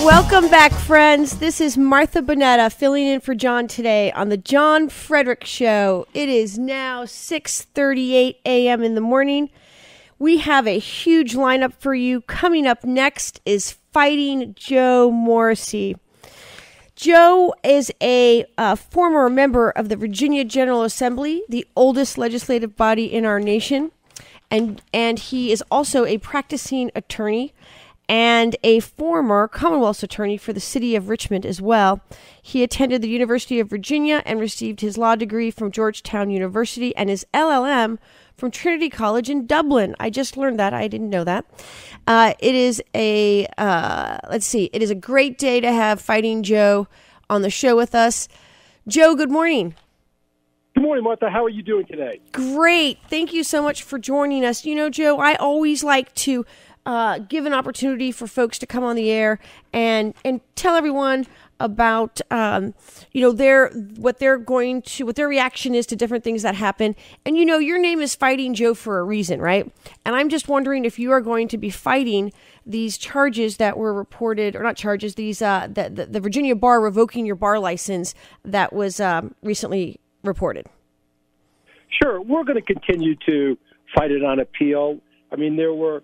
Welcome back, friends. This is Martha Boneta filling in for John today on the John Fredericks Show. It is now 6:38 a.m. in the morning. We have a huge lineup for you. Coming up next is Fighting Joe Morrissey. Joe is a former member of the Virginia General Assembly, the oldest legislative body in our nation, and he is also a practicing attorney and a former Commonwealth's attorney for the city of Richmond as well. He attended the University of Virginia and received his law degree from Georgetown University and his LLM from Trinity College in Dublin. I just learned that. I didn't know that. It is a great day to have Fighting Joe on the show with us. Joe, good morning. Good morning, Martha. How are you doing today? Great. Thank you so much for joining us. You know, Joe, I always like to give an opportunity for folks to come on the air and tell everyone about what their reaction is to different things that happen. And you know, your name is Fighting Joe for a reason, right? And I'm just wondering if you are going to be fighting these charges that were reported, or not charges, these the Virginia bar revoking your bar license that was recently reported. Sure, we're going to continue to fight it on appeal. I mean, there were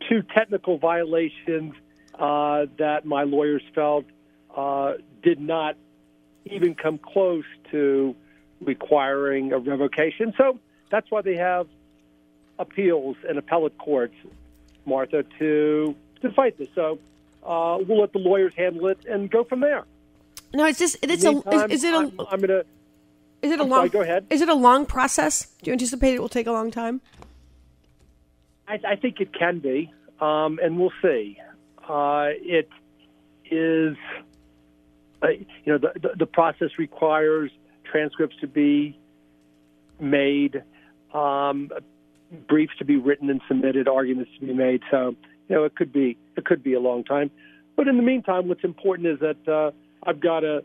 two technical violations that my lawyers felt did not even come close to requiring a revocation. So that's why they have appeals and appellate courts, Martha, to fight this. So we'll let the lawyers handle it and go from there. No, it's just Go ahead. Is it a long process? Do you anticipate it will take a long time? I think it can be, and we'll see. It is, the process requires transcripts to be made, briefs to be written and submitted, arguments to be made. So, it could be a long time. But in the meantime, what's important is that I've got a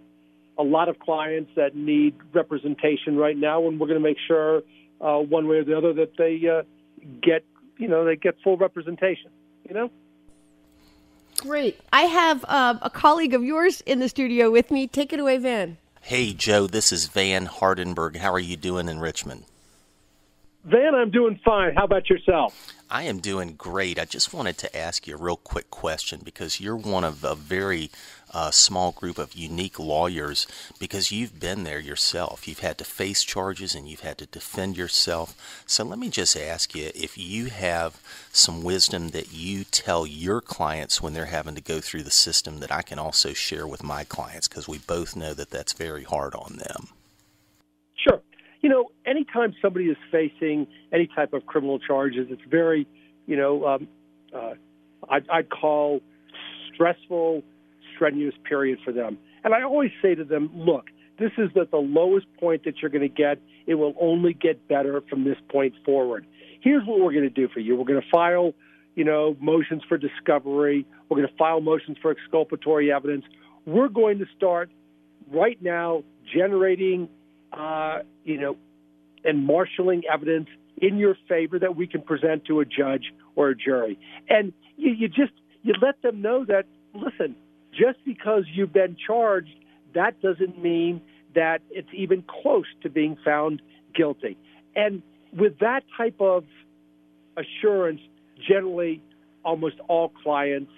lot of clients that need representation right now, and we're going to make sure one way or the other that they get full representation, Great. I have a colleague of yours in the studio with me. Take it away, Van. Hey, Joe, this is Van Hardenberg. How are you doing in Richmond? Van, I'm doing fine. How about yourself? I am doing great. I just wanted to ask you a real quick question because you're one of a very small group of unique lawyers because you've been there yourself. You've had to face charges and you've had to defend yourself. So let me just ask you if you have some wisdom that you tell your clients when they're having to go through the system that I can also share with my clients because we both know that that's very hard on them. Sure. Anytime somebody is facing any type of criminal charges, it's very, I'd call stressful, strenuous period for them. And I always say to them, look, this is at the lowest point that you're going to get. It will only get better from this point forward. Here's what we're going to do for you. We're going to file, motions for discovery. We're going to file motions for exculpatory evidence. We're going to start right now generating, and marshaling evidence in your favor that we can present to a judge or a jury. And you let them know that, listen, just because you've been charged, that doesn't mean that it's even close to being found guilty. And with that type of assurance, generally almost all clients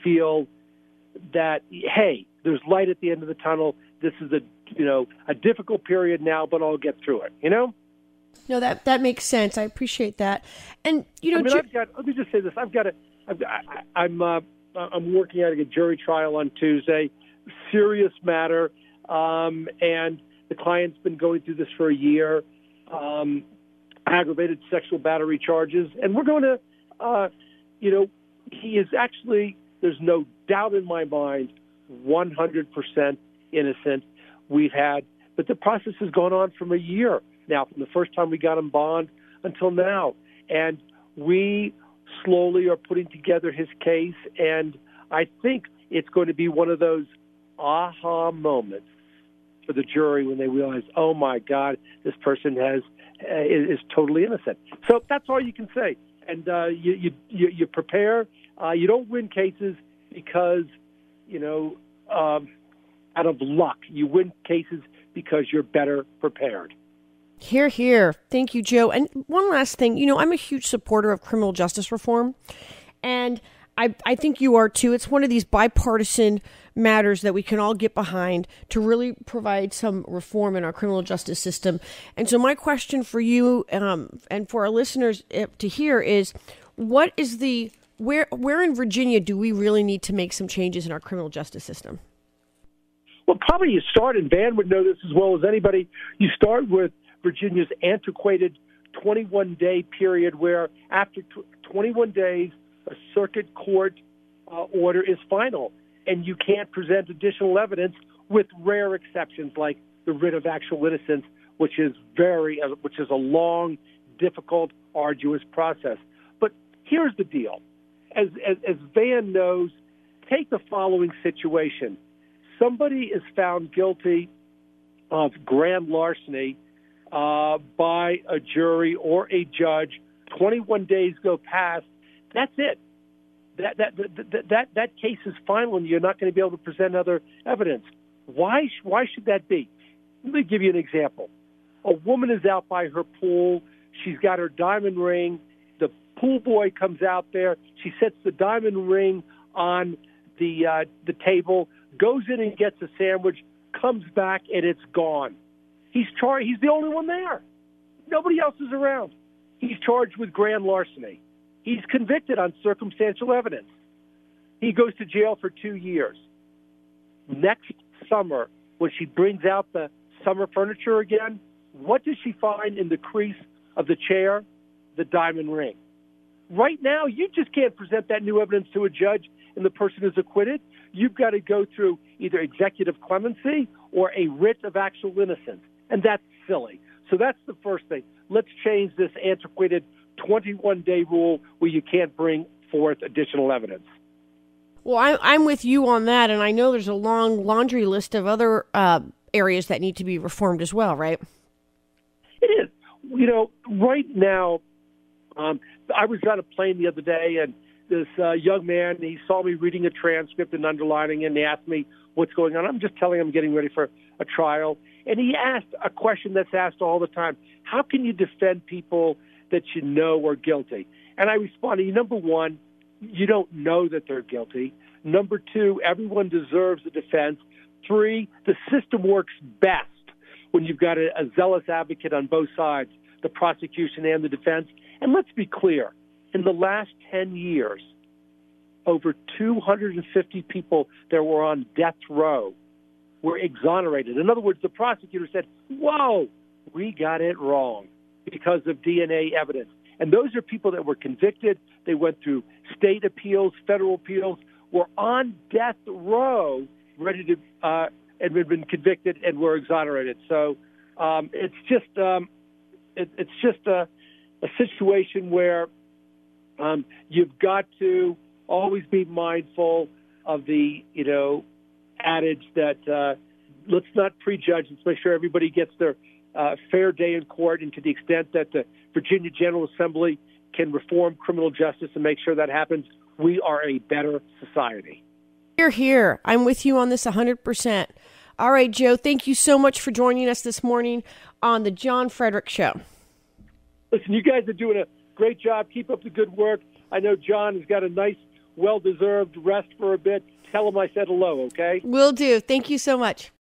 feel that, hey, there's light at the end of the tunnel. This is a difficult period now, but I'll get through it, No, that makes sense. I appreciate that. And, let me just say this. I'm working at a jury trial on Tuesday, serious matter, and the client's been going through this for a year, aggravated sexual battery charges, and we're going to, he is actually, there's no doubt in my mind, 100% innocent. But the process has gone on from a year now, from the first time we got him bond until now. And we slowly are putting together his case, and I think it's going to be one of those aha moments for the jury when they realize, oh my God, this person is totally innocent. So that's all you can say. And you prepare. You don't win cases. because, out of luck. You win cases because you're better prepared. Hear, hear. Thank you, Joe. And one last thing, I'm a huge supporter of criminal justice reform, and I think you are too. It's one of these bipartisan matters that we can all get behind to really provide some reform in our criminal justice system. And so my question for you and for our listeners to hear is, where in Virginia do we really need to make some changes in our criminal justice system? Well, probably you start, and Van would know this as well as anybody, you start with Virginia's antiquated 21-day period where after 21 days, a circuit court order is final, and you can't present additional evidence with rare exceptions like the writ of actual innocence, which is a long, difficult, arduous process. But here's the deal. As Van knows, take the following situation. Somebody is found guilty of grand larceny by a jury or a judge. 21 days go past. That's it. That case is final, and you're not going to be able to present other evidence. Why should that be? Let me give you an example. A woman is out by her pool. She's got her diamond ring. The pool boy comes out there. She sets the diamond ring on the table, goes in and gets a sandwich, comes back, and it's gone. He's the only one there. Nobody else is around. He's charged with grand larceny. He's convicted on circumstantial evidence. He goes to jail for 2 years. Next summer, when she brings out the summer furniture again, what does she find in the crease of the chair? The diamond ring. Right now, you just can't present that new evidence to a judge and the person is acquitted. You've got to go through either executive clemency or a writ of actual innocence, and that's silly. So that's the first thing. Let's change this antiquated 21-day rule where you can't bring forth additional evidence. Well, I'm with you on that, and I know there's a long laundry list of other areas that need to be reformed as well, right? It is. Right now, I was on a plane the other day, and this young man, he saw me reading a transcript and underlining it, and he asked me what's going on. I'm just telling him I'm getting ready for a trial. And he asked a question that's asked all the time. How can you defend people that you know are guilty? And I responded, number one, you don't know that they're guilty. Number two, everyone deserves a defense. Three, the system works best when you've got a zealous advocate on both sides, the prosecution and the defense. And let's be clear, in the last 10 years, over 250 people that were on death row were exonerated. In other words, the prosecutor said, whoa, we got it wrong because of DNA evidence. And those are people that were convicted. They went through state appeals, federal appeals, were on death row, ready to, and had been convicted and were exonerated. So it's just a situation where you've got to always be mindful of the, adage that let's not prejudge. Let's make sure everybody gets their fair day in court. And to the extent that the Virginia General Assembly can reform criminal justice and make sure that happens, we are a better society. Hear, hear. I'm with you on this 100%. All right, Joe, thank you so much for joining us this morning on the John Fredericks Show. Listen, you guys are doing a great job. Keep up the good work. I know John has got a nice, well-deserved rest for a bit. Tell him I said hello, okay? Will do. Thank you so much.